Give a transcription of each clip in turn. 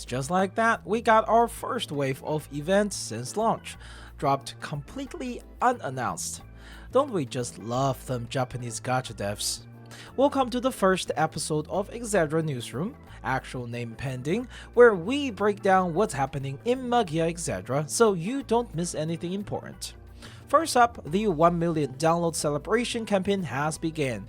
just like that, we got our first wave of events since launch, dropped completely unannounced. Don't we just love them Japanese gacha devs? Welcome to the first episode of Exedra Newsroom, actual name pending, where we break down what's happening in Magia Exedra so you don't miss anything important. First up, the 1 million download celebration campaign has begun.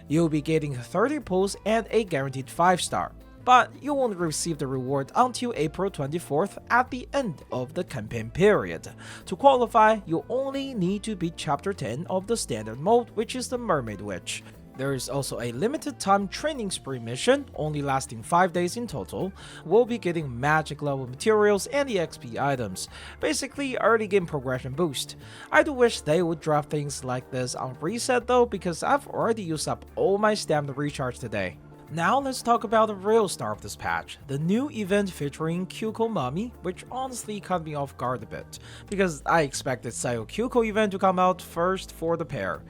You'll be getting 30 pulls and a guaranteed 5-star, but you won't receive the reward until April 24th at the end of the campaign period. To qualify, you only need to beat chapter 10 of the standard mode, which is the Mermaid Witch. There is also a limited time training spree mission, only lasting 5 days in total. We'll be getting magic level materials and the XP items, basically early game progression boost. I do wish they would drop things like this on reset though, because I've already used up all my stamina recharge today. Now let's talk about the real star of this patch, the new event featuring Kyokomami, which honestly caught me off guard a bit, because I expected Sayo Kyuko event to come out first for the pair.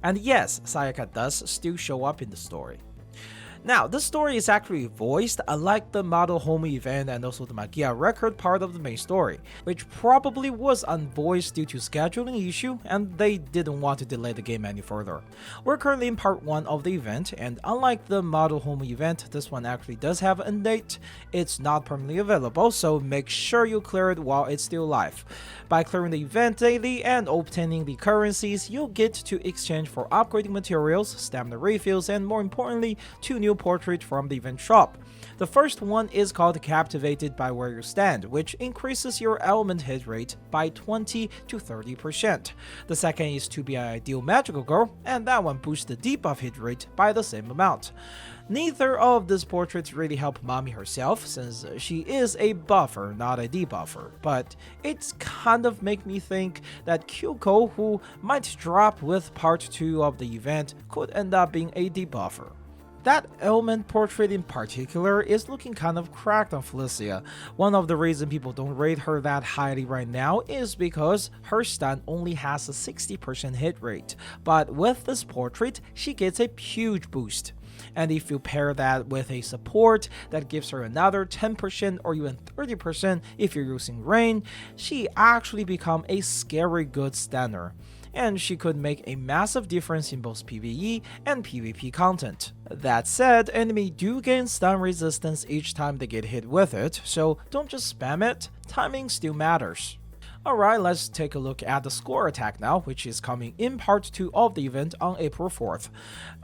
And yes, Sayaka does still show up in the story. Now, this story is actually voiced, unlike the Model Home event and also the Magia record part of the main story, which probably was unvoiced due to scheduling issue and they didn't want to delay the game any further. We're currently in part 1 of the event, and unlike the Model Home event, this one actually does have an date. It's not permanently available, so make sure you clear it while it's still live. By clearing the event daily and obtaining the currencies, you'll get to exchange for upgrading materials, stamina refills, and more importantly, 2 new portraits from the event shop. The first one is called Captivated by Where You Stand, which increases your element hit rate by 20 to 30%. The second is To Be an Ideal Magical Girl, and that one boosts the debuff hit rate by the same amount. Neither of these portraits really help Mami herself, since she is a buffer, not a debuffer, but it's kind of make me think that Kyuko, who might drop with part 2 of the event, could end up being a debuffer. That element portrait in particular is looking kind of cracked on Felicia. One of the reasons people don't rate her that highly right now is because her stun only has a 60% hit rate, but with this portrait, she gets a huge boost. And if you pair that with a support that gives her another 10% or even 30% if you're using Rain, she actually becomes a scary good stunner. And she could make a massive difference in both PvE and PvP content. That said, enemy do gain stun resistance each time they get hit with it, so don't just spam it, timing still matters. Alright, let's take a look at the score attack now, which is coming in part 2 of the event on April 4th.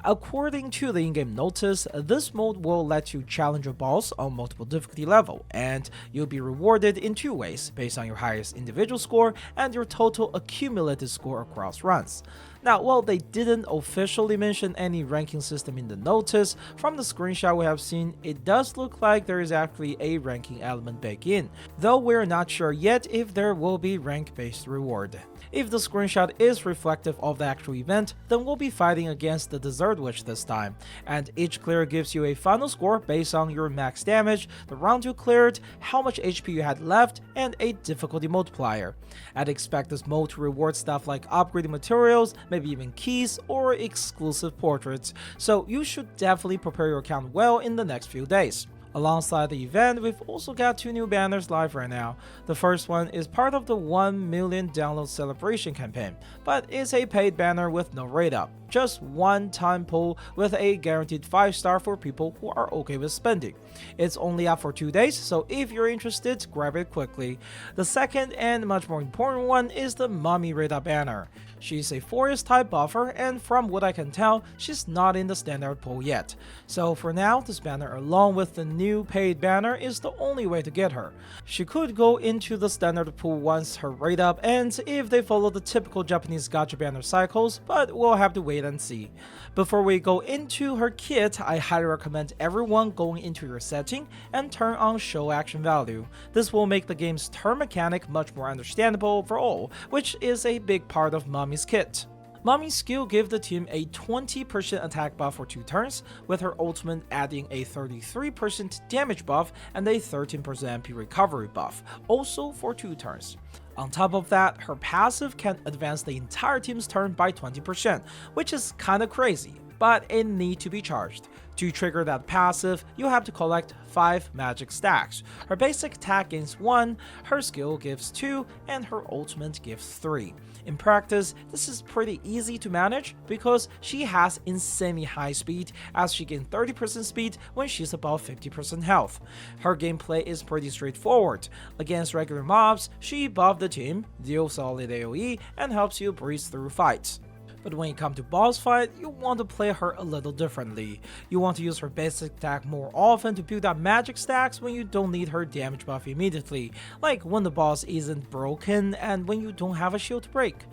According to the in-game notice, this mode will let you challenge your boss on multiple difficulty level, and you'll be rewarded in 2 ways, based on your highest individual score and your total accumulated score across runs. Now, while they didn't officially mention any ranking system in the notice, from the screenshot we have seen, it does look like there is actually a ranking element baked in, though we're not sure yet if there will be rank-based reward. If the screenshot is reflective of the actual event, then we'll be fighting against the Desert Witch this time, and each clear gives you a final score based on your max damage, the round you cleared, how much HP you had left, and a difficulty multiplier. I'd expect this mode to reward stuff like upgrading materials, maybe even keys or exclusive portraits, so you should definitely prepare your account well in the next few days. Alongside the event, we've also got 2 new banners live right now. The first one is part of the 1 million download celebration campaign, but it's a paid banner with no rate up. Just one time pull with a guaranteed 5-star for people who are okay with spending. It's only up for 2 days, so if you're interested, grab it quickly. The second and much more important one is the Mami rate up banner. She's a forest type buffer, and from what I can tell, she's not in the standard pool yet. So for now, this banner along with the new paid banner is the only way to get her. She could go into the standard pool once her rate up ends if they follow the typical Japanese gacha banner cycles, but we'll have to wait and see. Before we go into her kit, I highly recommend everyone going into your setting and turn on show action value. This will make the game's turn mechanic much more understandable overall, which is a big part of Mami's kit. Mami's skill gives the team a 20% attack buff for 2 turns, with her ultimate adding a 33% damage buff and a 13% MP recovery buff, also for 2 turns. On top of that, her passive can advance the entire team's turn by 20%, which is kinda crazy. but it needs to be charged. To trigger that passive, you have to collect 5 magic stacks. Her basic attack gains 1, her skill gives 2, and her ultimate gives 3. In practice, this is pretty easy to manage because she has insanely high speed, as she gains 30% speed when she's above 50% health. Her gameplay is pretty straightforward. Against regular mobs, she buffs the team, deals solid AoE, and helps you breeze through fights. But when you come to boss fight, you want to play her a little differently. You want to use her basic attack more often to build up magic stacks when you don't need her damage buff immediately, like when the boss isn't broken and when you don't have a shield to break.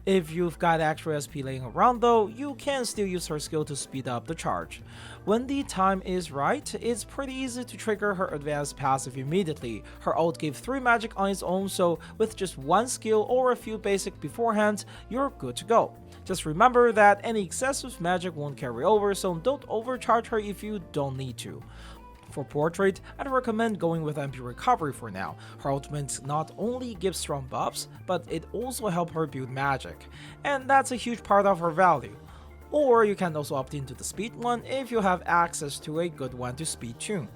If you've got extra SP laying around though, you can still use her skill to speed up the charge. When the time is right, it's pretty easy to trigger her advanced passive immediately. Her ult gave 3 magic on its own, so with just 1 skill or a few basic beforehand, you're good to go. Just remember that any excessive magic won't carry over, so don't overcharge her if you don't need to. For portrait, I'd recommend going with MP recovery for now. Her ultimate not only gives strong buffs, but it also helps her build magic, and that's a huge part of her value. Or you can also opt into the speed one if you have access to a good one to speed tune.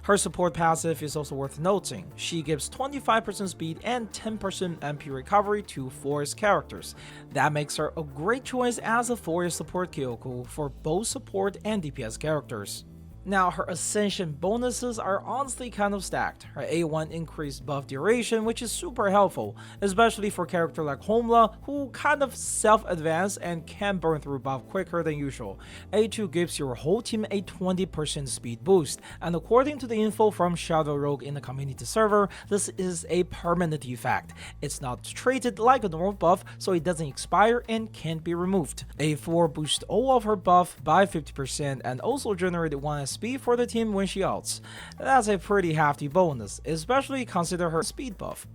Her support passive is also worth noting. She gives 25% speed and 10% MP recovery to forest characters. That makes her a great choice as a forest support Kyoko for both support and DPS characters. Now, her Ascension bonuses are honestly kind of stacked. Her A1 increased buff duration, which is super helpful, especially for a character like Homla, who kind of self-advance and can burn through buff quicker than usual. A2 gives your whole team a 20% speed boost, and according to the info from Shadow Rogue in the community server, this is a permanent effect. It's not treated like a normal buff, so it doesn't expire and can't be removed. A4 boosts all of her buff by 50% and also generated 1 SP for the team when she ults. That's a pretty hefty bonus, especially consider her speed buff.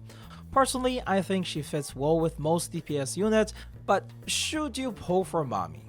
Personally, I think she fits well with most DPS units, but should you pull for Mami?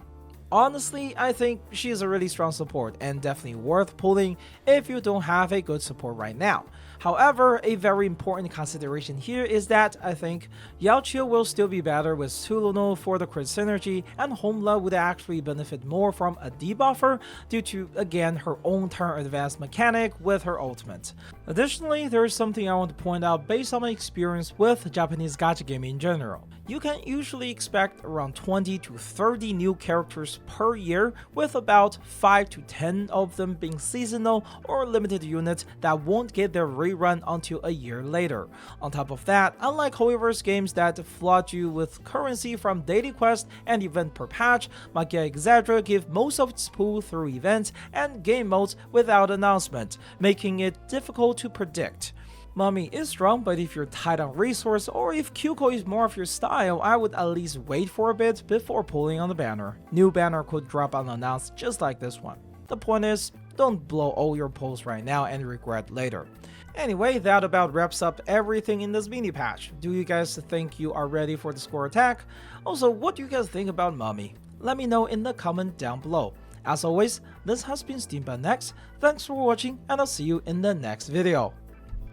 Honestly, I think she is a really strong support and definitely worth pulling if you don't have a good support right now. However, a very important consideration here is that I think Yaoqiu will still be better with Tsuruno for the crit synergy, and Homla would actually benefit more from a debuffer due to, again, her own turn advanced mechanic with her ultimate. Additionally, there is something I want to point out based on my experience with Japanese gacha gaming in general. You can usually expect around 20 to 30 new characters per year, with about 5 to 10 of them being seasonal or limited units that won't get their rerun until a year later. On top of that, unlike Hoyoverse games that flood you with currency from daily quests and event per patch, Magia Exedra give most of its pool through events and game modes without announcement, making it difficult to predict. Mami is strong, but if you're tight on resource or if Kyoko is more of your style, I would at least wait for a bit before pulling on the banner. New banner could drop unannounced just like this one. The point is, don't blow all your pulls right now and regret later. Anyway, that about wraps up everything in this mini patch. Do you guys think you are ready for the score attack? Also, what do you guys think about Mami? Let me know in the comment down below. As always, this has been SteamBandNext. Thanks for watching, and I'll see you in the next video.